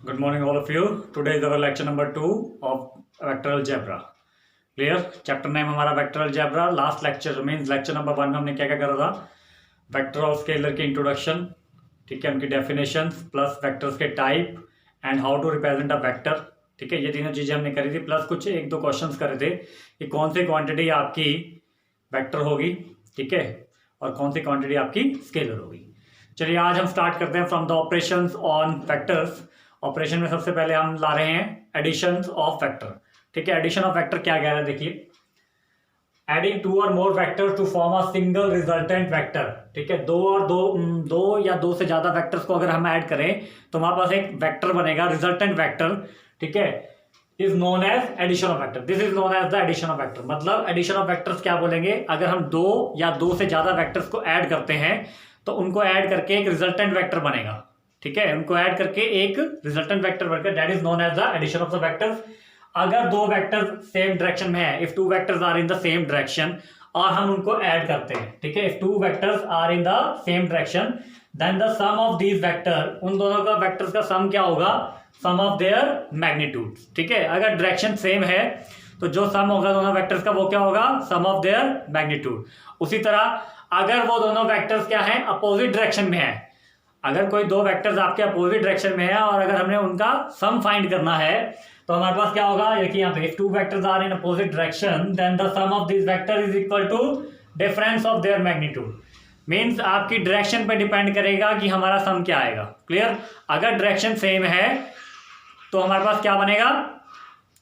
Good morning, all of you. Today is our lecture number 2 of vector algebra. Clear? Chapter name हमारा vector algebra. Last lecture means lecture number 1 में हमने क्या क्या करा था? Vector और scalar की introduction, ठीक है, उनकी definitions plus vectors के type and how to represent a vector. ठीक है, ये तीनों चीजें हमने करी थी प्लस कुछ एक दो क्वेश्चंस करे थे कि कौन सी क्वांटिटी आपकी वेक्टर होगी, ठीक है, और कौन सी क्वांटिटी आपकी स्केलर होगी. चलिए आज हम स्टार्ट करते हैं from the operations on vectors. Operation में सबसे पहले हम ला रहे हैं एडिशन ऑफ वेक्टर. ठीक है, एडिशन ऑफ वेक्टर क्या कह रहा है देखिए, एडिंग टू और more vector to form a single resultant vector. ठीक है, दो या दो से ज्यादा वेक्टर्स को अगर हम ऐड करें तो हमारे पास एक वेक्टर बनेगा, रिजल्टेंट वेक्टर. ठीक है, is known as addition of vector. This is known as the addition of vector. मतलब एडिशन ऑफ वेक्टर्स क्या बोलेंगे, अगर हम दो या दो से ज्यादा वेक्टर्स को ऐड करते हैं तो उनको ऐड करके एक रिजल्टेंट वेक्टर बनेगा. ठीक है, उनको ऐड करके एक रिजल्टेंट वेक्टर बनेगा, that is known as the addition of the vectors. अगर दो वेक्टर सेम डायरेक्शन में है, if two vectors are in the same direction और हम उनको ऐड करते हैं, ठीक है, if two vectors are in the same direction then the sum of these vector, उन दोनों का वेक्टर्स का सम क्या होगा, सम ऑफ देयर मैग्नीट्यूड. ठीक है, अगर डायरेक्शन सेम है तो जो सम होगा दोनों वेक्टर्स का वो क्या होगा, सम ऑफ देयर मैग्नीट्यूड. उसी तरह अगर वो दोनों वेक्टर्स क्या हैं, अपोजिट डायरेक्शन में है, अगर कोई दो वेक्टर्स आपके अपोजिट डायरेक्शन में है और अगर हमने उनका सम फाइंड करना है तो हमारे पास क्या होगा, देखिए यहाँ पे if two vectors are in opposite direction then the sum of this vector is equal to difference of their magnitude. Means आपकी डायरेक्शन पे डिपेंड करेगा कि हमारा सम क्या आएगा. क्लियर? अगर डायरेक्शन सेम है तो हमारे पास क्या बनेगा,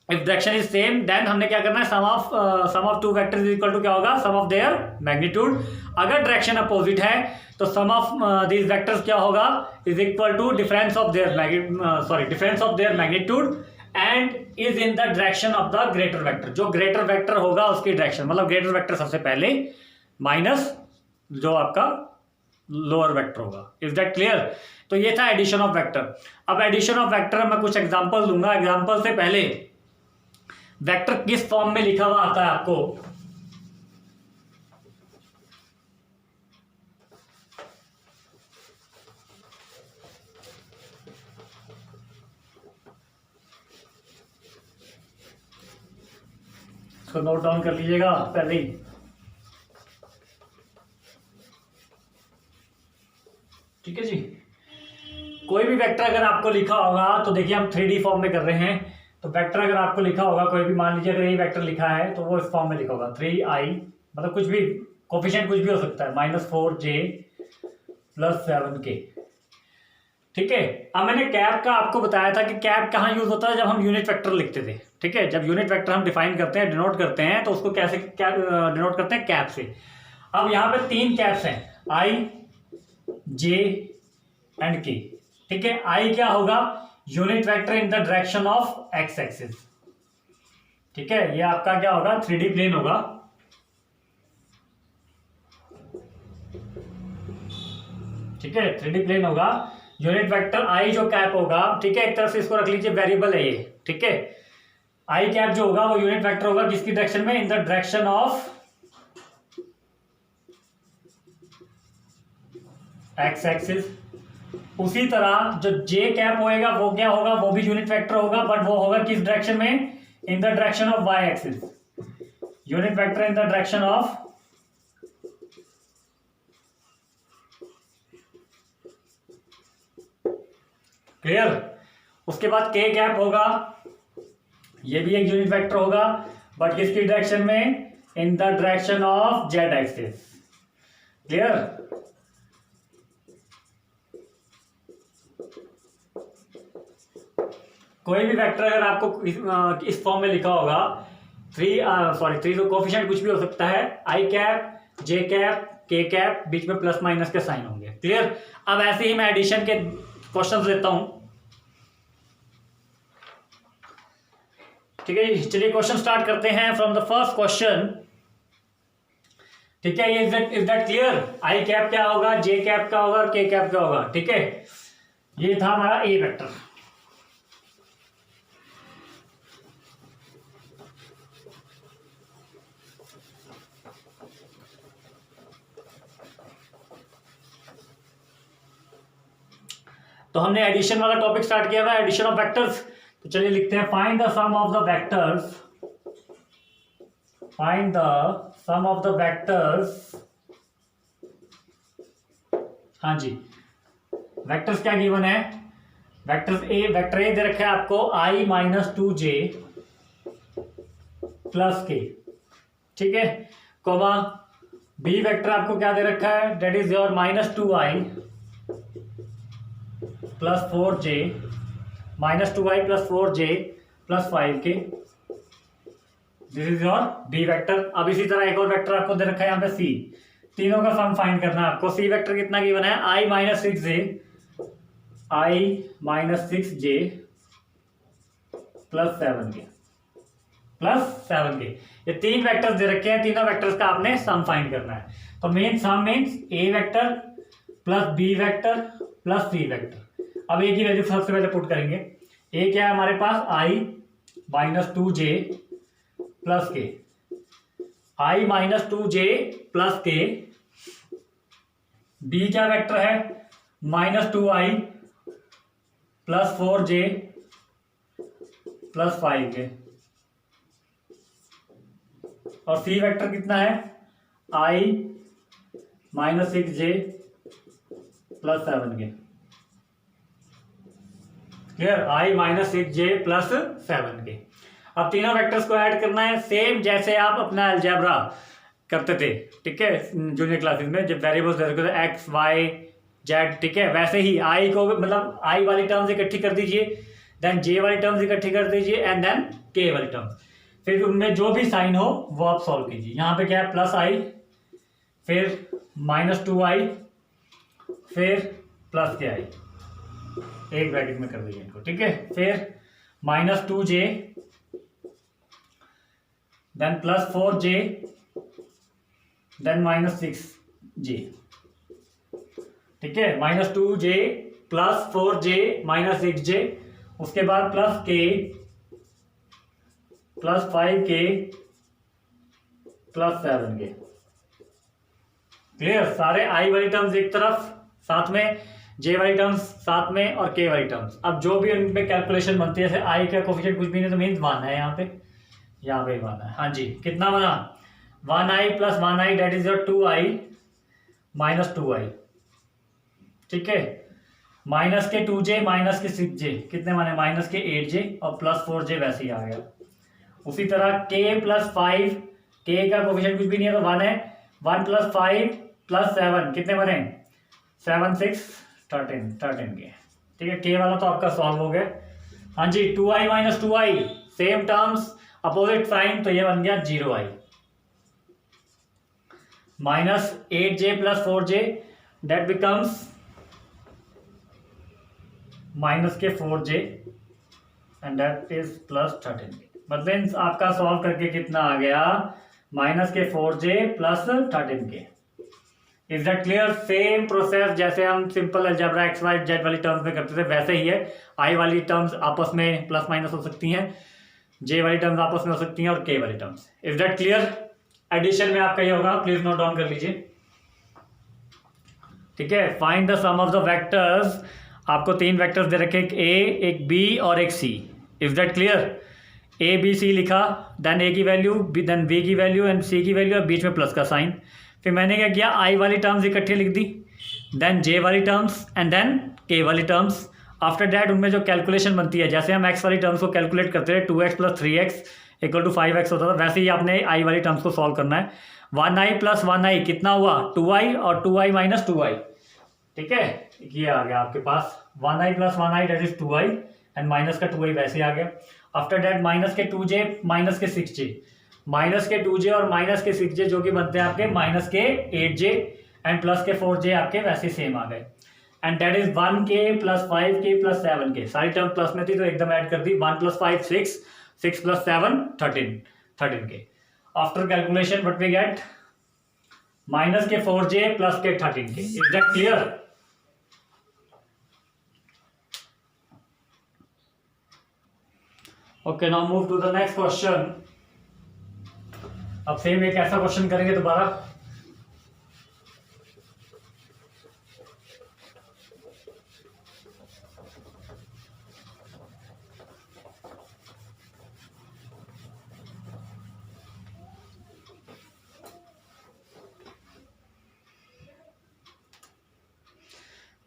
if direction is same then हमने क्या करना है, sum of two vectors is equal to क्या होगा, सम ऑफ देयर मैग्नीट्यूड. अगर डायरेक्शन अपोजिट है तो सम ऑफ दीज वेक्टर्स क्या होगा, is equal to difference of their magnitude and is in the direction of the greater vector. जो greater vector होगा उसकी डायरेक्शन, मतलब ग्रेटर वेक्टर सबसे पहले माइनस जो आपका लोअर वेक्टर होगा. Is that clear? तो ये था एडिशन ऑफ वेक्टर. अब एडिशन ऑफ वेक्टर मैं कुछ एग्जांपल दूंगा. एग्जांपल से पहले वेक्टर किस फॉर्म में लिखा हुआ आता है आपको, इसको नोट डाउन कर लीजिएगा पहले ही. ठीक है जी, कोई भी वेक्टर अगर आपको लिखा होगा तो देखिए हम 3D फॉर्म में कर रहे हैं, तो वेक्टर अगर आपको लिखा होगा, कोई भी मान लीजिए अगर ये वेक्टर लिखा है तो वो इस फॉर्म में लिखा होगा 3i, मतलब कुछ भी कोफिशिएंट कुछ भी हो सकता है, -4j + 7k. ठीक है, अब मैंने कैप का आपको बताया था कि कैप कहाँ यूज होता है, जब हम यूनिट वेक्टर लिखते थे. ठीक है, जब यूनिट वेक्टर हम डिफाइन करते हैं, डिनोट करते हैं, तो उसको कैसे डिनोट करते हैं, कैप से. अब यहाँ पे तीन कैप्स हैं, i, j एंड k. ठीक है, i क्या होगा, unit vector in the direction of x axis. ठीक है, ये आपका क्या होगा, 3D प्लेन होगा. ठीक है, 3D प्लेन होगा. यूनिट वेक्टर i जो कैप होगा, ठीक है, एक तरफ से इसको रख लीजिए, वेरिएबल है ये. ठीक है, i कैप जो होगा वो यूनिट वेक्टर होगा किसकी डायरेक्शन में, in the direction of x axis. उसी तरह जो जे कैप होएगा वो क्या होगा, वो भी यूनिट वेक्टर होगा, बट वो होगा किस डायरेक्शन में, in the direction of y axis. Unit vector in the direction of clear. उसके बाद के कैप होगा, ये भी एक यूनिट वेक्टर होगा, बट किसकी डायरेक्शन में, in the direction of z axis. Clear. कोई भी वेक्टर अगर आपको इस फॉर्म में लिखा होगा, थ्री तो कोफिशिएंट कुछ भी हो सकता है, आई कैप, जे कैप, के कैप, बीच में प्लस माइनस के साइन होंगे. क्लियर. अब ऐसे ही मैं एडिशन के क्वेश्चंस देता हूं. ठीक है, चलिए क्वेश्चन स्टार्ट करते हैं फ्रॉम द फर्स्ट क्वेश्चन. ठीक है, is that clear. I cap क्या होगा, जे कैप क्या होगा, के कैप क्या होगा. ठीक है, ये था हमारा ए वेक्टर. तो हमने एडिशन वाला टॉपिक स्टार्ट किया हुआ है, एडिशन ऑफ वेक्टर्स। तो चलिए लिखते हैं find the sum of the vectors, find the sum of the vectors. हाँ जी, वेक्टर्स क्या गिवन है, वेक्टर ए दे रखा है आपको i minus 2j plus k, ठीक है, कोमा बी वेक्टर आपको क्या दे रखा है, that is your minus 2i plus 4j, minus 2i plus 4j plus 5k, this is your B vector. अब इसी तरह एक और वेक्टर आपको दे रखा है यहाँ पे सी, तीनों का सम फाइंड करना है आपको। सी वेक्टर कितना गिवन है, i minus 6j, i minus 6j plus 7k, plus 7k, ये तीन वेक्टर्स दे रखे हैं, तीनों वेक्टर्स का आपने सम फाइंड करना है। तो main sum means A vector plus B vector plus C vector. अब ए की वैल्यू सबसे पहले पुट करेंगे। ए क्या है हमारे पास, i माइनस 2j प्लस के, i माइनस 2j प्लस के। बी क्या वेक्टर है, minus 2i plus 4j plus 5k। और सी वेक्टर कितना है, i minus 6j plus 7k। Clear, i minus 6j plus 7k। अब तीनों वेक्टर्स को ऐड करना है, सेम जैसे आप अपना अलजेब्रा करते थे, ठीक है, जूनियर क्लासेस में जब वेरिएबल्स दे रखे थे एक्स वाई जेड, ठीक है, वैसे ही i को मतलब i वाली टर्म्स इकट्ठी कर दीजिए, देन j वाली टर्म्स इकट्ठी कर दीजिए, एंड देन k वाली टर्म्स, फिर उनमें जो भी साइन हो वो आप सॉल्व कीजिए। यहाँ पे क्या है, प्लस i, फिर माइनस 2i, फिर प्लस के i, एक ब्रैकेट में कर दीजिए इनको, ठीक है, फिर minus 2j, then plus 4j, then minus 6j, ठीक है, minus 2j plus 4j minus 6j, उसके बाद plus k plus 5k plus 7k। Clear, सारे i वाली टर्म्स एक तरफ साथ में, j वाली टर्म्स साथ में और k वाली टर्म्स। अब जो भी उनपे कैलकुलेशन बनती है, जैसे i का कोफिशिएंट कुछ भी नहीं तो मीन्स 1 है, यहाँ पे 1 है। हाँ जी, कितना बना, 1i plus 1i, that is your 2i minus 2i, ठीक है, माइनस के 2j माइनस के 6j, कितने माने, माइनस के 8j और प्लस 4j वैसे ही आ गया। उसी तरह k प्लस 5, k का कोफिशिएंट कुछ भी नहीं है तो 1 है, 1 प्लस 5 प्लस 7, कितने बने, 7 6 13 के, ठीक है, k वाला तो आपका सॉल्व हो गया। हाँ जी, 2i minus 2i, same terms opposite sign, तो ये बन गया 0i, minus 8j plus 4j, that becomes minus k 4j and that is plus 13k। मतलब आपका सॉल्व करके कितना आ गया, minus k 4j plus 13k। Is that clear, same process जैसे हम simple algebra x y z वाली terms में करते थे वैसे ही है। i वाली टर्म्स आपस में प्लस माइनस हो सकती हैं, j वाली टर्म्स आपस में हो सकती हैं और k वाली terms. Is that clear, addition में आपका ये होगा, प्लीज नोट डाउन कर लीजिए, ठीक है। Find the sum of the vectors, आपको तीन वेक्टर्स दे रखे, एक a, एक b और एक c। Is that clear, a b c लिखा, देन a की वैल्यू, देन b की वैल्यू एंड c की वैल्यू और बीच में प्लस का साइन। फिर मैंने क्या किया, i वाली टर्म्स इकट्ठी लिख दी, देन j वाली टर्म्स एंड देन k वाली टर्म्स। आफ्टर दैट उनमें जो कैलकुलेशन बनती है, जैसे हम x वाली टर्म्स को कैलकुलेट करते हैं 2x plus 3x equal to 5x होता था, वैसे ही आपने i वाली टर्म्स को सॉल्व करना है। 1i प्लस 1i कितना हुआ, 2i और 2i माइनस 2i, ठीक है, ये आ गया आपके पास 1i plus 1i that is 2i and minus का 2i वैसे आ गया। आफ्टर दैट माइनस के 2j माइनस के 6j, माइनस के 2j और माइनस के 6j जो कि बनते हैं आपके माइनस के 8j एंड प्लस के 4j आपके वैसे सेम आ गए। And that is 1k plus 5k plus 7k, सारी टर्म प्लस में थी तो एकदम ऐड कर दी, 1 plus 5 6, 6 plus 7 13k। After calculation what we get, minus k 4j plus k 13k। Is that clear, okay, now move to the next question. अब same एक ऐसा क्वेश्चन करेंगे दोबारा,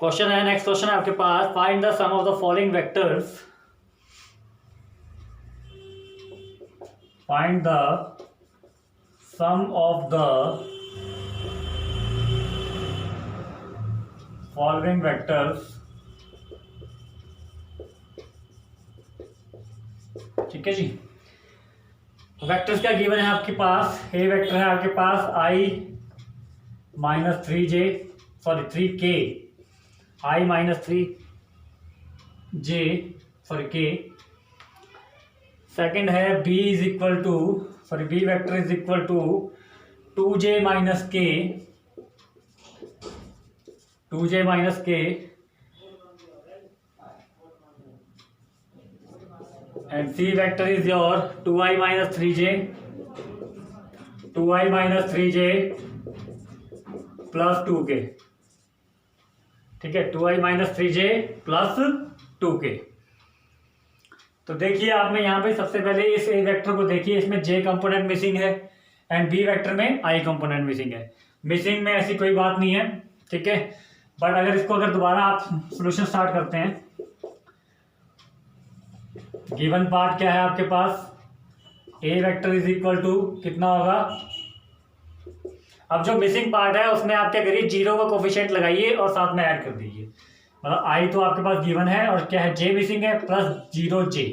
क्वेश्चन है, नेक्स्ट क्वेश्चन है आपके पास, find the sum of the following vectors, find the sum of the following vectors. ठीक है जी, वेक्टर्स क्या गिवन है आपके पास, ए वेक्टर है आपके पास i minus 3j, sorry 3k, i minus 3j sorry k। Second है b is equal to, sorry b vector is equal to 2j minus k, 2j minus k and c vector is your 2i minus 3j, 2i minus 3j plus 2k। ठीक है, 2i minus 3j plus 2k। तो देखिए आपने यहाँ पे सबसे पहले इस ए वेक्टर को देखिए, इसमें j कंपोनेंट मिसिंग है एंड b वेक्टर में i कंपोनेंट मिसिंग है। मिसिंग में ऐसी कोई बात नहीं है, ठीक है, बट अगर इसको अगर दोबारा आप सॉल्यूशन स्टार्ट करते हैं, गिवन पार्ट क्या है आपके पास, A vector is equal to कितना होगा, अब जो मिसिंग पार्ट है उसमें आप क्या करिए, जीरो का कोफिशिएंट लगाइए और साथ में ऐड कर दीजिए। मतलब आई तो आपके पास गिवन है और क्या है, जे मिसिंग है प्लस 0j।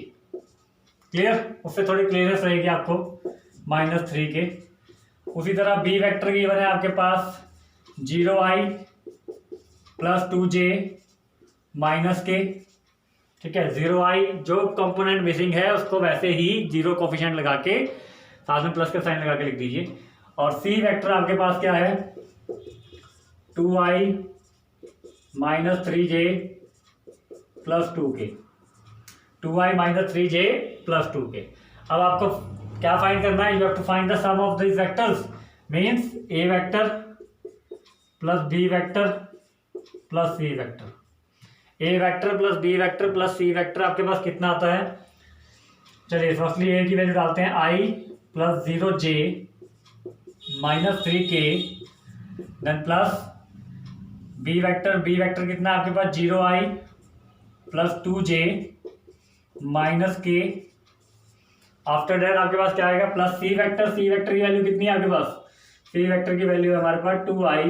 क्लियर, उससे थोड़ी क्लियरनेस रहेगी आपको, माइनस 3k। उसी तरह बी वेक्टर गिवन है आपके पास 0i plus 2j minus k। ठीक है, 0i जो कंपोनेंट मिसिंग है उसको वैसे ही जीरो कोफिशिएंट लगा के साथ में प्लस का साइन लगा के लिख दीजिए। और सी वेक्टर आपके पास क्या है, 2i minus 3j plus 2k, 2i minus 3j plus 2k। अब आपको क्या फाइंड करना है, you have to find the sum of this vectors, means A vector plus B vector plus C vector. A vector plus B vector plus C vector आपके पास कितना आता है, चलिए फर्स्टली ए की वैल्यू डालते हैं, i plus 0j minus 3k, then plus B vector कितना है आपके पास, 0i plus 2j minus k। After that आपके पास क्या आएगा, प्लस सी वेक्टर की वैल्यू कितनी है आपके पास, सी वेक्टर की वैल्यू है हमारे पास 2i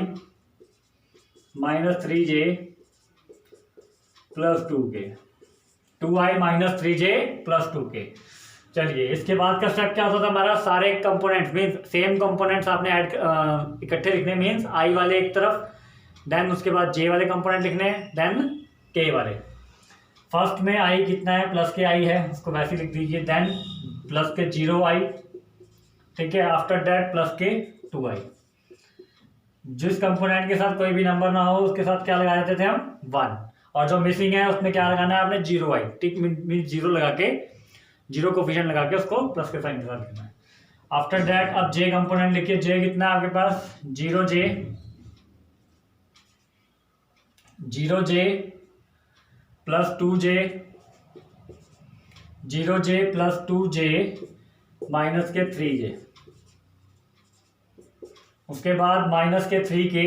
minus 3j plus 2k, 2i minus 3j plus 2k। चलिए इसके बाद का स्टेप क्या होता था हमारा, सारे कंपोनेंट्स मीन सेम कंपोनेंट्स आपने ऐड इकट्ठे लिखने, मीन्स i वाले एक तरफ, देन उसके बाद j वाले कंपोनेंट लिखने, देन k वाले। फर्स्ट में i कितना है, प्लस के i है, उसको वैसे लिख दीजिए, देन प्लस के 0i, ठीक है, आफ्टर दैट प्लस के 2i। जिस कंपोनेंट के साथ कोई भी नंबर ना हो उसके साथ क्या लगा देते थे हम, 1, और जो मिसिंग है उसमें क्या लगाना है आपने, 0i, टिक मीन जीरो लगा के, जीरो कोफिशिएंट लगा के उसको प्लस के साइन के साथ लिखना है। आफ्टर दैट अब j कंपोनेंट लिखिए, j कितना है आपके पास, 0j plus 2j, 0j plus 2j minus k 3j, उसके बाद माइनस के 3k।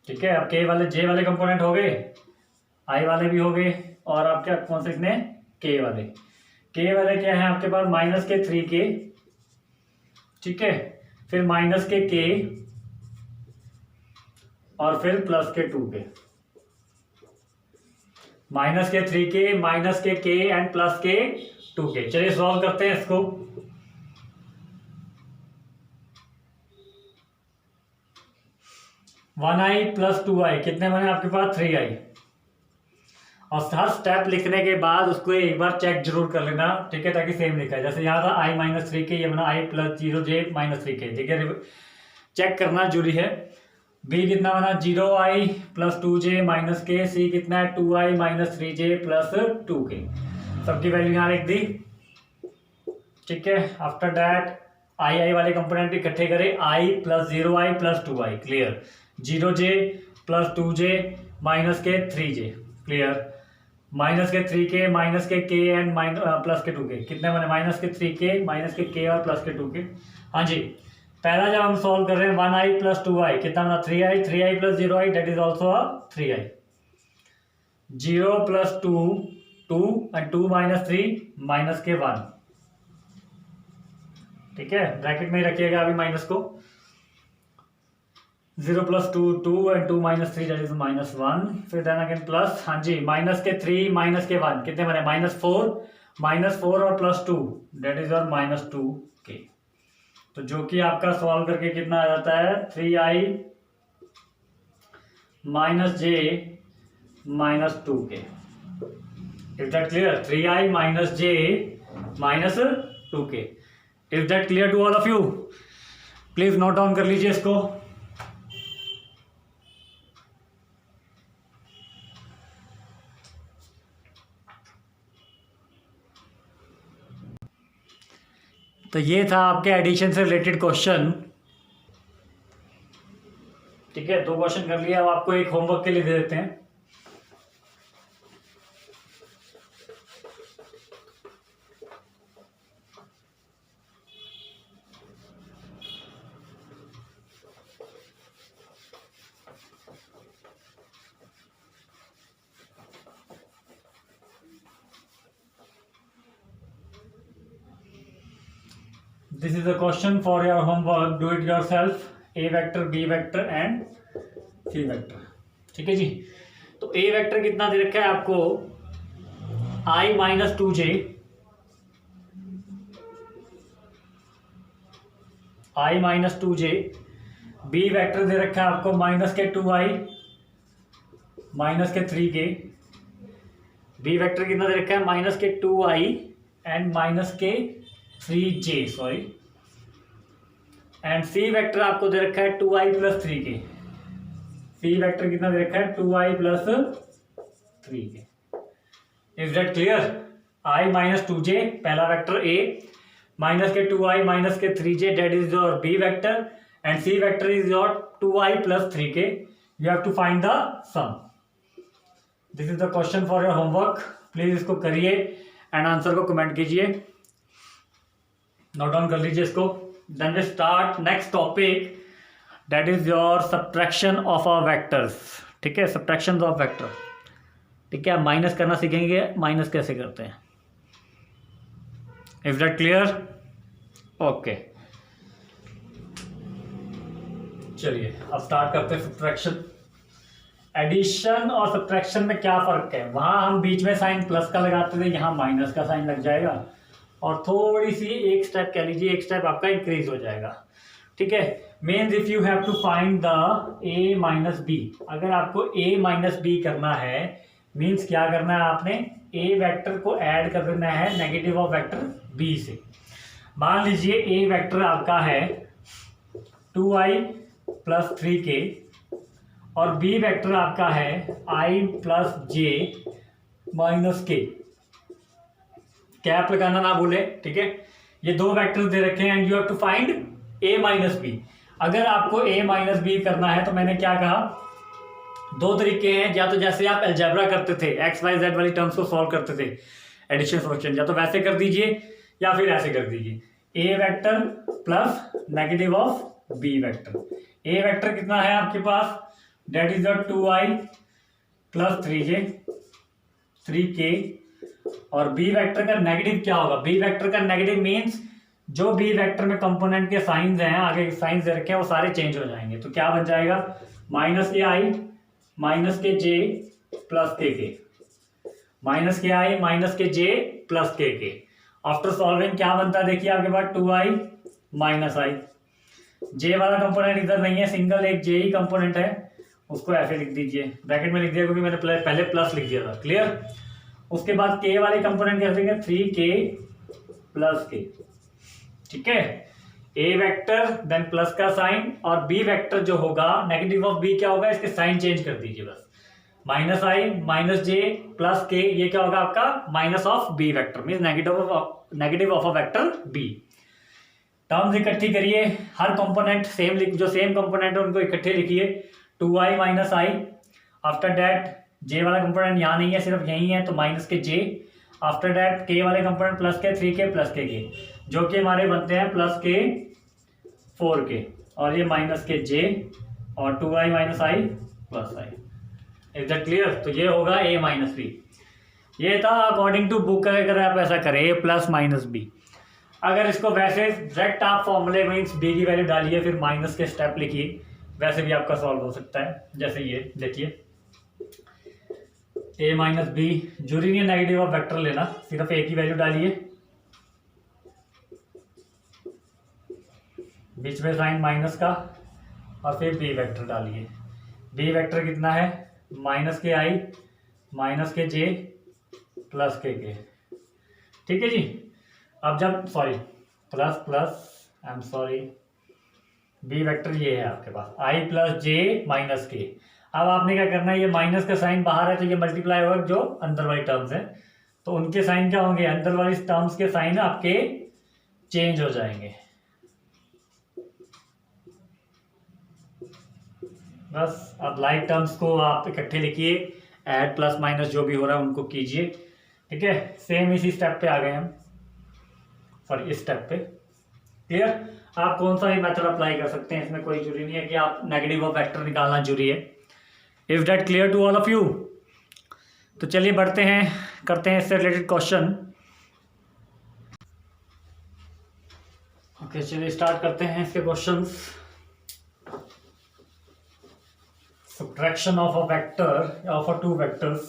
ठीक है, अब k वाले j वाले कंपोनेंट हो गए, i वाले भी हो गए, और आप क्या कौन से लिखने, k वाले। k वाले क्या है आपके पास, माइनस के 3k, ठीक है, फिर माइनस के k और फिर प्लस के 2k, माइनस के 3k माइनस के k एंड प्लस के 2k। चलिए सॉल्व करते हैं इसको। 1i प्लस 2i कितने बने आपके पास, 3i। और हर स्टेप लिखने के बाद उसको एक बार चेक जरूर कर लेना, ठीक है, ताकि सेम लिखा है। जैसे यहाँ था i माइनस 3k, ये बना i plus 0j minus 3k, ठीक है, चेक करना जरूरी है। b कितना बना, 0i plus 2j minus k, c कितना है 2i minus 3j plus 2k, सबकी वैल्यू यहाँ लिख दी, ठीक है। आफ्टर दैट i वाले कंपोनेंट इकट्ठे करें, i plus 0i plus 2i, clear, 0j plus 2j minus k 3j, clear, minus के 3k माइनस के k एंड प्लस के 2k, कितने बने, माइनस के 3k माइनस के k और प्लस के 2k। हाँ जी, पहला जब हम सॉल्व कर रहे हैं 1i प्लस 2i कितना बना 3i, 3i plus 0i that is also a 3i, 0 plus 2 2 and 2 minus 3 minus के 1, ठीक है, ब्रैकेट में ही रखिएगा अभी माइनस को, 0 plus 2 2 and 2 minus 3 that is minus 1, फिर देन अगेन प्लस, हाँ जी, माइनस के 3 माइनस के 1 कितने बने -4 और प्लस 2 दैट इज और -2 के। तो जो कि आपका सॉल्व करके कितना आ जाता है 3i minus j minus 2 k. Is that clear? 3i minus j minus 2 k. Is that clear to all of you? Please note down कर लीजिए इसको। तो ये था आपके एडिशन से रिलेटेड क्वेश्चन, ठीक है, 2 क्वेश्चन कर लिया। अब आपको एक होमवर्क के लिए दे देते हैं। This is a question for your homework. Do it yourself. A vector, B vector and C vector. ठीक है जी। तो A वेक्टर कितना दे रखा है आपको I minus 2j, I minus 2j। B vector दे रखा है आपको माइनस के 2i माइनस के 3k। B वेक्टर कितना दे रखा है माइनस के 2i and minus k 3j, sorry. And C vector आपको दे रखा है 2i plus 3k। C vector कितना दे रखा है 2i plus 3k। Is that clear? I minus 2j पहला वेक्टर A, माइनस के 2i minus k 3j that is your B vector, and C vector is your 2i plus 3k। You have to find the sum. This is the question for your homework. Please इसको करिए and answer को comment कीजिए, note down कर लीजिए इसको। Then we start next topic that is your subtraction of a vectors, ठीक है, subtraction of vector, ठीक है। माइनस करना सीखेंगे, माइनस कैसे करते हैं। Is that clear? ओके, चलिए अब स्टार्ट करते हैं सब्ट्रैक्शन। एडिशन और सब्ट्रैक्शन में क्या फर्क है? वहां हम बीच में साइन प्लस का लगाते थे, यहाँ माइनस का साइन लग जाएगा और थोड़ी सी एक स्टेप कह लीजिए, एक स्टेप आपका इंक्रीज हो जाएगा, ठीक है। Means if you have to find the A minus B, अगर आपको ए माइनस बी करना है मीन्स क्या करना है, आपने ए वेक्टर को ऐड कर देना है नेगेटिव ऑफ वेक्टर बी से। मान लीजिए ए वेक्टर आपका है 2i प्लस 3k और बी वेक्टर आपका है i प्लस जे माइनस के। कैप लगाना ना भूले, ठीक है। ये 2 वेक्टर्स दे रखे हैं and you have to find A minus B. अगर आपको ए माइनस बी करना है तो मैंने क्या कहा, 2 तरीके हैं। या तो जैसे आप अलजेब्रा करते थे, एक्स वाई जेड वाली टर्म्स को सॉल्व करते थे एडिशन फंक्शन, या तो वैसे कर दीजिए या फिर ऐसे कर दीजिए, A vector plus negative of B vector. A vector कितना है आपके पास, that is 2i plus 3j 3k, और बी वेक्टर का नेगेटिव क्या होगा, बी वेक्टर का नेगेटिव मीन्स जो बी वेक्टर में कंपोनेंट के साइंस हैं, आगे साइंस दे रखे हैं, वो सारे चेंज हो जाएंगे। तो क्या बन जाएगा, माइनस के आई माइनस के जे प्लस के, माइनस के आई माइनस के जे प्लस के। आफ्टर सॉल्विंग क्या बनता है, देखिए आपके पास 2i माइनस आई, जे वाला कंपोनेंट इधर नहीं है, सिंगल एक जे ही कंपोनेंट है, उसको ऐसे लिख दीजिए, ब्रैकेट में लिख दिया क्योंकि मैंने पहले प्लस लिख दिया था, क्लियर। उसके बाद के वाले कंपोनेंट कैसे लिखेंगे, 3k प्लस के, ठीक है। ए वेक्टर देन प्लस का साइन, और बी वेक्टर जो होगा नेगेटिव ऑफ बी क्या होगा, इसके साइन चेंज कर दीजिए बस, minus I minus J plus K, ये क्या होगा आपका minus of B vector, mean negative of a vector B. Terms इकट्ठी करिए, हर कंपोनेंट सेम जो सेम कंपोनेंट है उनको इकट्ठे लिखिए, 2i माइनस आई, आफ्टर दैट जे वाला कंपोनेंट यहाँ नहीं है, सिर्फ यही है, तो माइनस के जे, आफ्टर दैट के वाले कंपोनेंट प्लस के 3k प्लस के, जो कि हमारे बनते हैं प्लस के 4k और ये माइनस के j और 2i माइनस i plus I. Is that clear? तो ये होगा a माइनस बी। ये था अकॉर्डिंग टू बुक, अगर आप ऐसा करें a प्लस माइनस बी। अगर इसको वैसे डायरेक्ट आप फॉर्मूले मीन्स b की वैल्यू डालिए फिर माइनस के स्टेप लिखिए, वैसे भी आपका सॉल्व हो सकता है। जैसे ये देखिए a माइनस बी, जरूरी नहीं नेगेटिव ऑफ वेक्टर लेना, सिर्फ a की वैल्यू डालिए, बीच में साइन माइनस का और फिर b वेक्टर डालिए। b वेक्टर कितना है? माइनस के आई माइनस के जे प्लस के। ठीक है जी। अब जब sorry plus plus I am sorry B vector ये है आपके पास आई प्लस जे माइनस के। अब आपने क्या करना है, ये माइनस का साइन बाहर है तो ये मल्टीप्लाई होगा जो अंदर वाली टर्म्स हैं, तो उनके साइन क्या होंगे? अंदर वाली टर्म्स के साइन आपके चेंज हो जाएंगे। बस अब लाइक टर्म्स को आप इकट्ठे लिखिए, ऐड प्लस माइनस जो भी हो रहा है उनको कीजिए। ठीक है, सेम इसी स्टेप पे आ गए हम, सॉरी इस स्टेप पे। क्लियर? आप कौन सा भी मेथड अप्लाई कर सकते हैं, इसमें कोई जरूरी नहीं है कि आप नेगेटिव ऑफ वेक्टर निकालना जरूरी है। If that clear to all of you? तो चलिए बढ़ते हैं, करते हैं इससे रिलेटेड क्वेश्चन। ओके चलिए स्टार्ट करते हैं इसके questions. Subtraction of a vector of a two vectors.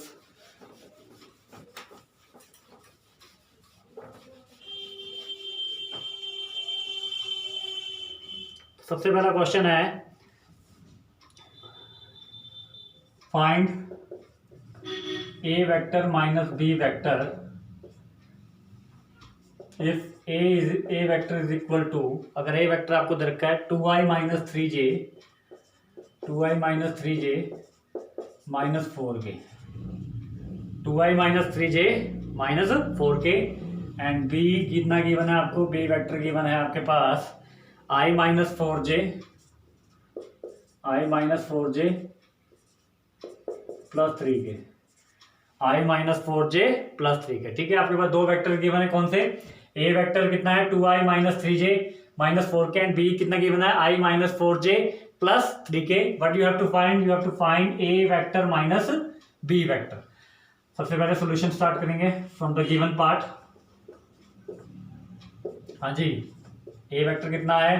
सबसे पहला क्वेश्चन है, find a vector minus b vector if a vector is equal to, अगर a वेक्टर आपको दे रखा है 2i minus 3j 2i minus 3j minus 4k, 2i minus 3j minus 4k and b कितना given है आपको? b vector given है आपके पास i minus 4j plus 3k, i minus 4j plus 3k। ठीक है, आपके पास दो वेक्टर गिवन है, कौन से? a वेक्टर कितना है? 2i minus 3j minus 4k and b कितना गिवन है? i minus 4j plus 3k। But you have to find a vector minus b vector. सबसे पहले सॉल्यूशन स्टार्ट करेंगे फ्रॉम द गिवन पार्ट। हाँ जी, a vector कितना है?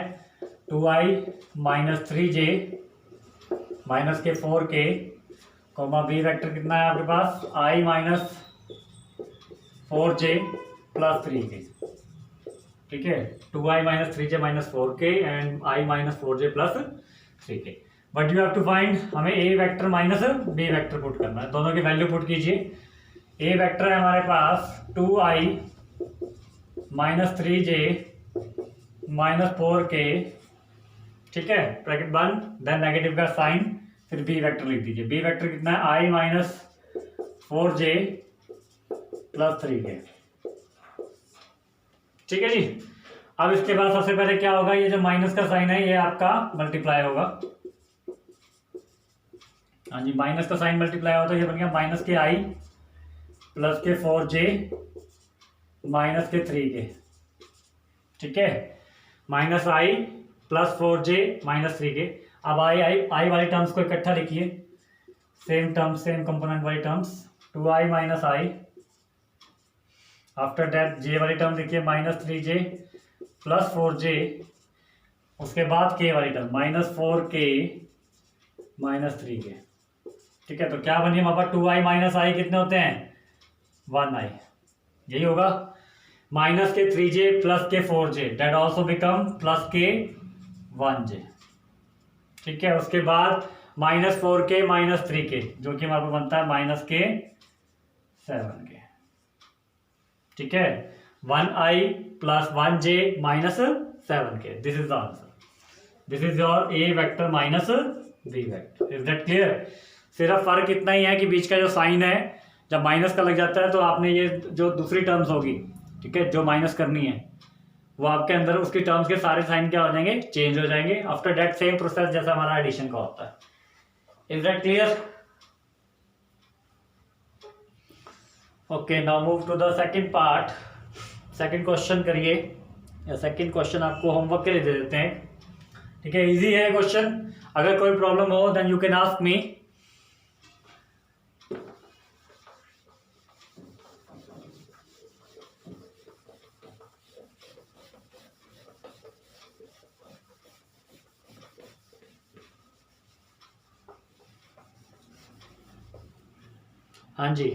2i minus 3j minus के 4k, कॉमा b वेक्टर कितना है आपके पास? i minus 4j plus 3k। ठीक है, 2i minus 3j minus 4k and i minus 4j plus 3k। But you have to find, हमें a vector minus b vector put करना है, दोनों की वैल्यू पुट कीजिए। a वेक्टर है हमारे पास 2i minus 3j minus 4k। ठीक है, ब्रैकेट बंद, देन नेगेटिव का साइन, फिर b वेक्टर लिख दीजिए। b वेक्टर कितना है? i minus 4j plus 3k। ठीक है जी। अब इसके बाद सबसे पहले क्या होगा, ये जो माइनस का साइन है ये आपका मल्टीप्लाई होगा। हाँ जी, माइनस का साइन मल्टीप्लाई होता है, ये बन गया माइनस के आई प्लस के 4j माइनस के 3k। ठीक है, minus i plus 4j minus 3k। अब आई वाली टर्म्स को इकट्ठा लिखिए, सेम टर्म्स सेम कंपोनेंट वाली टर्म्स, 2i माइनस आई, आफ्टर दैट j वाली टर्म लिखिए माइनस 3j प्लस 4j, उसके बाद k वाली term minus 4k minus 3k। ठीक है, तो क्या बनिए हमारे पास? 2i माइनस आई कितने होते हैं? 1i, यही होगा। माइनस के 3j प्लस के 4j that also become plus के 1j। ठीक है, उसके बाद माइनस 4k माइनस 3k जो कि हमारे पास बनता है माइनस के 7k। ठीक है, 1i plus 1j minus 7k, this is the answer. This is your a vector minus b vector. Is that clear? सिर्फ फर्क इतना ही है कि बीच का जो साइन है जब माइनस का लग जाता है तो आपने ये जो दूसरी टर्म्स होगी, ठीक है, जो माइनस करनी है वो आपके अंदर उसकी टर्म्स के सारे साइन क्या हो जाएंगे? चेंज हो जाएंगे। आफ्टर दैट सेम प्रोसेस जैसा हमारा एडिशन का होता है। Is that clear? Okay, now move to the second part. Second question करिए, या सेकंड क्वेश्चन आपको होमवर्क के लिए दे देते हैं। ठीक है, इजी है क्वेश्चन। अगर कोई प्रॉब्लम हो then you can ask me. हाँ जी,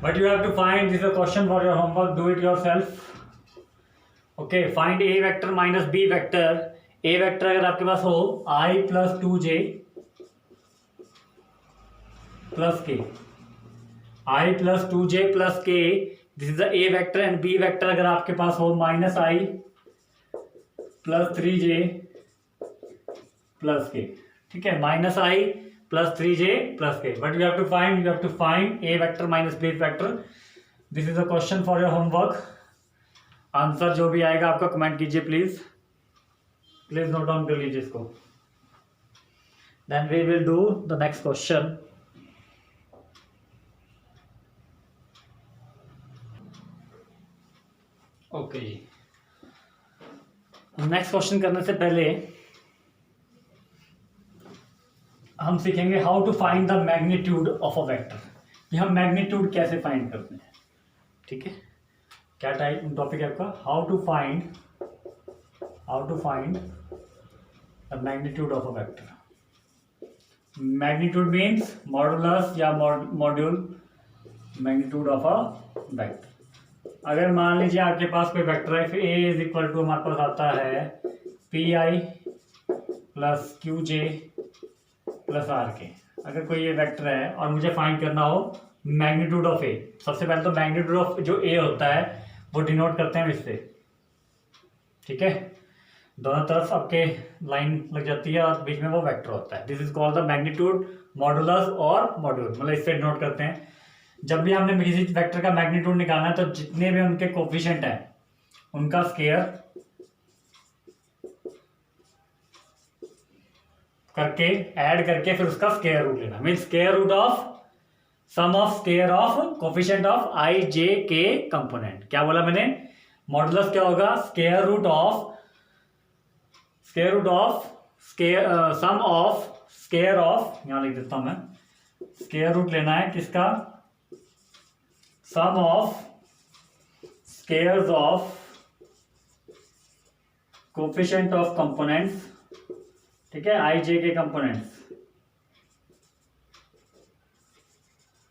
but you have to find this a question for your homework, do it yourself. Okay, find A vector minus B vector. A vector अगर आपके पास हो I plus 2j plus K, I plus 2j plus K, this is the A vector. And B vector अगर आपके पास हो minus i plus 3j plus k, ठीक है, minus i plus 3j plus k. But you have to find A vector minus B vector. This is a question for your homework. Answer जो भी आएगा आपका कमेंट कीजिए please, please note down कर लीजिए इसको। Then we will do the next question. Okay जी, next question करने से पहले हम सीखेंगे how to find the magnitude of a vector, कि हम मैग्नीट्यूड कैसे फाइंड करते हैं। ठीक है, क्या टॉपिक है आपका, how to find the magnitude of a vector. Magnitude means modulus या module, magnitude of a vector. अगर मान लीजिए आपके पास कोई वेक्टर है, फिर ए इज इक्वल टू हमारे पास आता है p i plus q j plus r k. अगर कोई ये वेक्टर है और मुझे फाइंड करना हो मैग्नीट्यूड ऑफ ए, सबसे पहले तो मैग्नीट्यूड ऑफ जो ए होता है वो डिनोट करते हैं इससे। ठीक है, दोनों तरफ आपके लाइन लग जाती है और बीच में वो वेक्टर होता है। This is called the magnitude, modulus और मॉड्यूल, मतलब इससे डिनोट करते हैं। जब भी हमने किसी वेक्टर का मैग्नीट्यूड निकालना है तो जितने भी उनके कोफिशिएंट हैं उनका स्केयर करके, ऐड करके फिर उसका स्केयर रूट लेना। Mean square root of sum of square of coefficient of I J K component. क्या बोला मैंने, मॉडुलस क्या होगा, square root of sum of square of, यहां लिख देता हूं मैं, स्केयर रूट लेना है किसका, sum of squares of coefficient of components. ठीक है, आई जे के कंपोनेंट्स।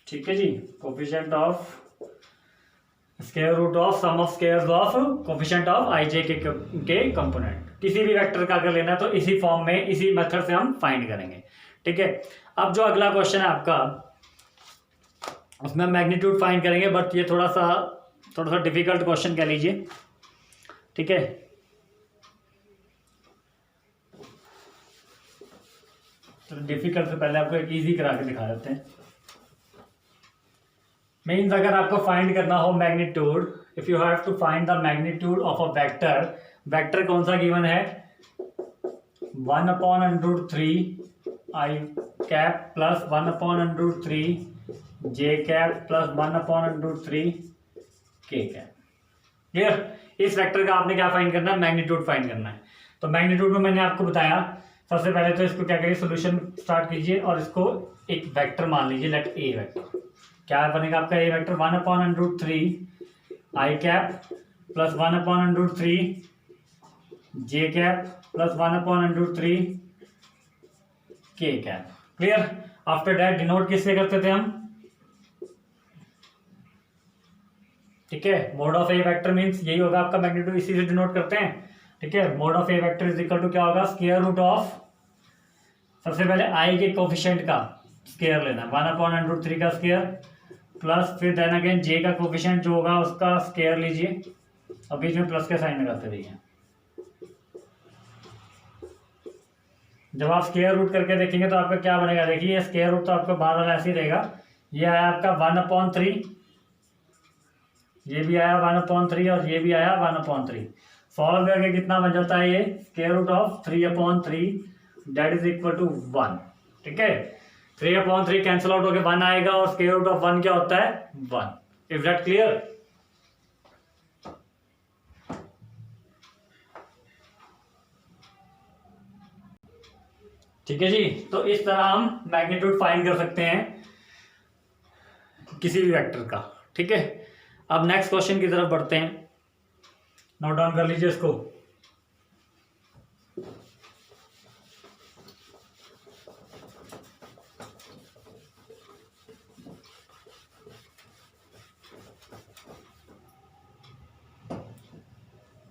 ठीक है जी, coefficient of square root of sum of squares of coefficient of I J K component. किसी भी वेक्टर का अगर लेना है तो इसी फॉर्म में, इसी मेथड से हम फाइंड करेंगे। ठीक है, अब जो अगला क्वेश्चन है आपका उसमें मैग्नीट्यूड फाइंड करेंगे, बट ये थोड़ा सा डिफिकल्ट क्वेश्चन कह लीजिए। ठीक है, तो डिफिकल्ट से पहले आपको एक इजी करा के दिखा देते हैं। मीन्स अगर आपको फाइंड करना हो magnitude, if you have to find the magnitude of a vector, vector कौन सा गिवन है, 1/√3 i cap plus 1/√3 j cap plus 1/√3 k cap. Clear, इस वेक्टर का आपने क्या फाइंड करना है, मैग्नीट्यूड फाइंड करना है। तो मैग्नीट्यूड में मैंने आपको बताया, सबसे पहले तो इसको क्या करिए, सोल्यूशन स्टार्ट कीजिए और इसको एक वेक्टर मान लीजिए, लेट ए वेक्टर। क्या बनेगा आपका ए vector, 1/√3 i cap plus 1/√3 j cap plus 1/√3 k cap. Clear, after that denote किससे करते थे हम, ठीक है, mod of A vector means यही होगा आपका मैग्नीट्यूड, इसी से डिनोट करते हैं। ठीक है, mod of A vector is equal to क्या होगा, स्क्वायर रूट ऑफ, सबसे पहले आई के कोफिशिएंट का स्क्वायर लेना, 1/√3 का स्क्वायर प्लस फिर देन अगेन जे का कोफिशिएंट जो होगा उसका स्क्वायर लीजिए और बीच में प्लस के साइन लगाते रहिए। जब आप स्क्वायर रूट करके देखेंगे तो आपका क्या बनेगा, देखिए स्क्वायर रूट तो आपका बार बार ऐसे ही रहेगा। ये आया आपका 1/3, ये भी आया 1/3 और ये भी आया 1/3। सॉल्व करके कितना बन जाता है, ये square root of 3/3 that is equal to 1। ठीक है, 3/3 कैंसिल आउट होकर 1 आएगा और स्क्वायर रूट ऑफ 1 क्या होता है, 1। Is that clear? ठीक है जी। तो इस तरह हम मैग्नीट्यूड फाइंड कर सकते हैं किसी भी वेक्टर का। ठीक है, अब नेक्स्ट क्वेश्चन की तरफ बढ़ते हैं। नोट डाउन कर लीजिए इसको।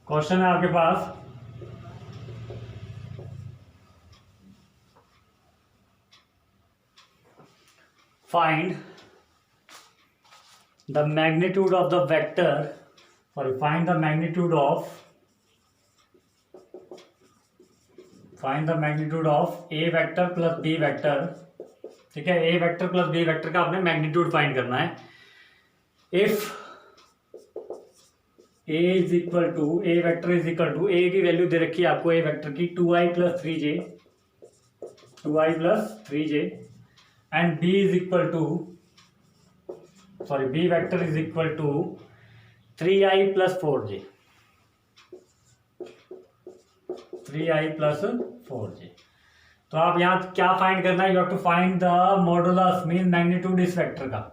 क्वेश्चन है आपके पास, find the magnitude of the vector, find the magnitude of a vector plus b vector। ठीक है, a vector plus b vector का आपने मैग्नीट्यूड फाइंड करना है। If a is equal to, a vector is equal to, a की value दे रखी है आपको a वेक्टर की 2i plus 3j and b is equal to, b vector is equal to 3i plus 4j, 3i plus 4j। तो आप यहाँ क्या फाइंड करना है, you have to find the modulus mean magnitude इस वेक्टर का।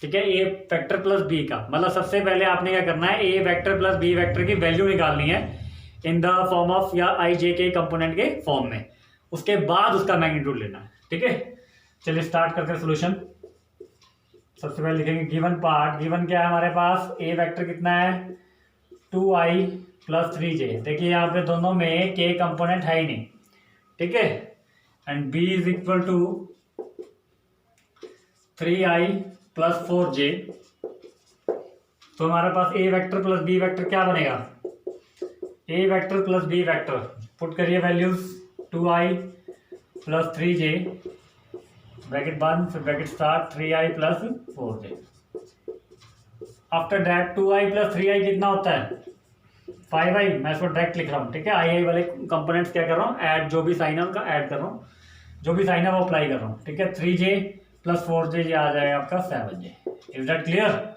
ठीक है, ए वेक्टर प्लस बी का, मतलब सबसे पहले आपने क्या करना है, ए वेक्टर प्लस बी वेक्टर की वैल्यू निकालनी है इन द फॉर्म ऑफ या आई जे के कंपोनेंट के फॉर्म में, उसके बाद उसका मैग्नीट्यूड लेना है। ठीक है, चलिए स्टार्ट करते हैं सोल्यूशन। सबसे पहले लिखेंगे गिवन पार्ट। गिवन क्या है हमारे पास, ए वेक्टर कितना है 2i plus 3j। देखिए यहाँ पे दोनों में के कंपोनेंट है ही नहीं। ठीक है, and b is equal to 3i plus 4j। तो हमारे पास A vector plus B vector क्या बनेगा, A vector plus B vector, put करिए values 2i plus 3j, bracket बंद, फिर bracket start, 3i plus 4j। After that 2i plus 3i कितना होता है 5i। मैं इसको डायरेक्ट लिख रहा हूँ। ठीक है, आई वाले कंपोनेंट्स क्या कर रहा हूँ, ऐड, जो भी साइन है उनका ऐड कर रहा हूँ, जो भी साइन है वो अप्लाई कर रहा हूँ। ठीक है, 3j plus 4j ये आ जाएगा आपका 7j। Is that clear.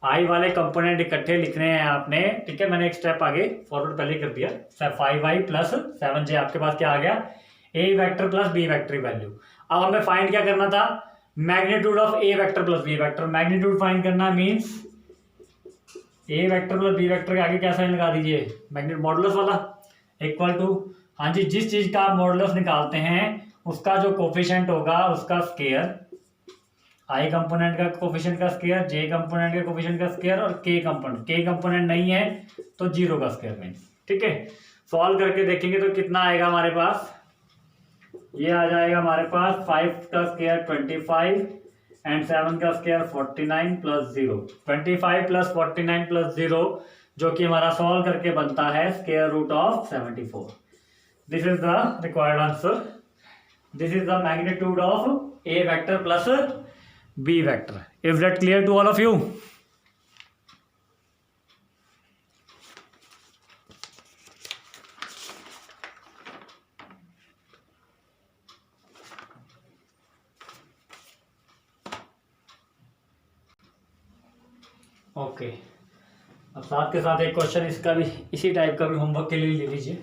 आई वाले कंपोनेंट इकट्ठे लिखने हैं आपने। ठीक है, मैंने एक स्टेप आगे फॉरवर्ड पहले कर दिया। 5i plus 7j आपके पास क्या आ गया, A vector plus B vector value. अब हमें फाइंड क्या करना था, magnitude of A vector plus B vector. Magnitude find करना means A vector plus B vector के आगे क्या साइन लगा दीजिए, मैग्नीट्यूड मॉडुलस वाला, इक्वल टू, हाँ जी, जिस चीज का आप मॉडुलस निकालते हैं उसका जो कोफिशिएंट होगा उसका स्केयर, आई कंपोनेंट का कोफिशिएंट का स्केयर, जे कंपोनेंट के कोफिशिएंट का स्केयर और के कंपोनेंट नहीं है तो जीरो का स्केयर मीन्स। ठीक है, सॉल्व करके देखेंगे तो कितना आएगा हमारे पास, ये आ जाएगा हमारे पास 5 का स्केयर 25 एंड 7 का स्केयर 49 प्लस 0, 25 प्लस 49 प्लस 0, जो कि हमारा सॉल्व करके बनता है square root of 74। This is the required answer. This is the magnitude of A vector plus B vector. Is that clear to all of you. Okay, अब साथ के साथ एक क्वेश्चन इसका भी इसी टाइप का भी होमवर्क के लिए ले लीजिए।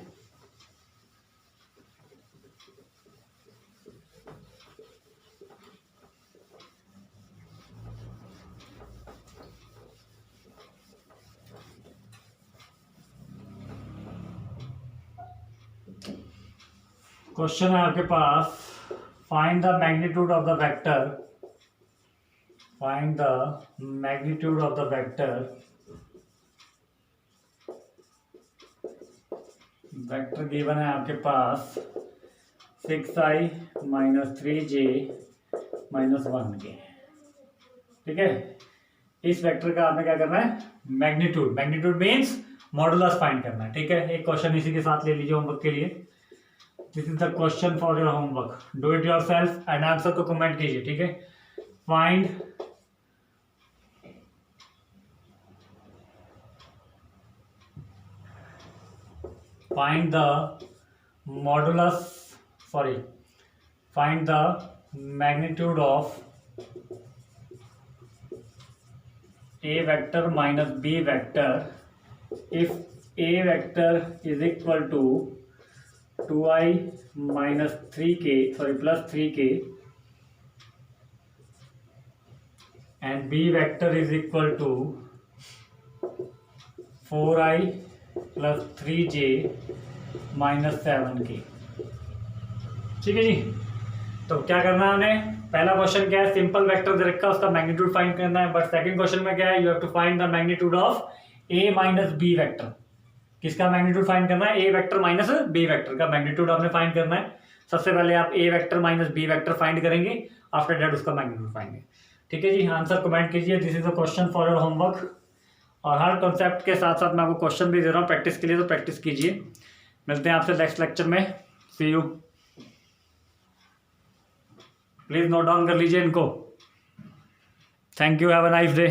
क्वेश्चन है आपके पास, find the magnitude of the vector, find the magnitude of the vector, vector given है आपके पास 6i minus 3j minus 1k। ठीक है, इस वेक्टर का आपने क्या करना है, magnitude, magnitude means modulus find करना है। ठीक है, एक क्वेश्चन इसी के साथ ले लीजिए होमवर्क के लिए। This is the question for your homework, do it yourself and answer को कमेंट कीजिए। ठीक है, find the magnitude of a vector minus b vector if a vector is equal to 2i minus 3k sorry plus 3k and b vector is equal to 4i plus 3j minus 7k। ठीक है जी। तो क्या करना है हमें, पहला question क्या है, सिंपल वेक्टर दे रखा है उसका मैग्नीट्यूड फाइंड करना है। बट सेकंड क्वेश्चन में क्या है, you have to find the magnitude of a minus B vector. किसका मैग्नीट्यूड फाइंड करना है, a vector minus b vector का मैग्नीट्यूड आपने फाइंड करना है। सबसे पहले आप a vector minus b vector find करेंगे, आफ्टर दैट उसका मैग्नीट्यूड फाइंड। ठीक है जी, आंसर कमेंट कीजिए। This is a question for your homework. और हर कॉन्सेप्ट के साथ साथ मैं आपको क्वेश्चन भी दे रहा हूँ प्रैक्टिस के लिए, तो प्रैक्टिस कीजिए। मिलते हैं आपसे नेक्स्ट लेक्चर में। सी यू। प्लीज नोट डाउन कर लीजिए इनको। Thank you, have a nice day.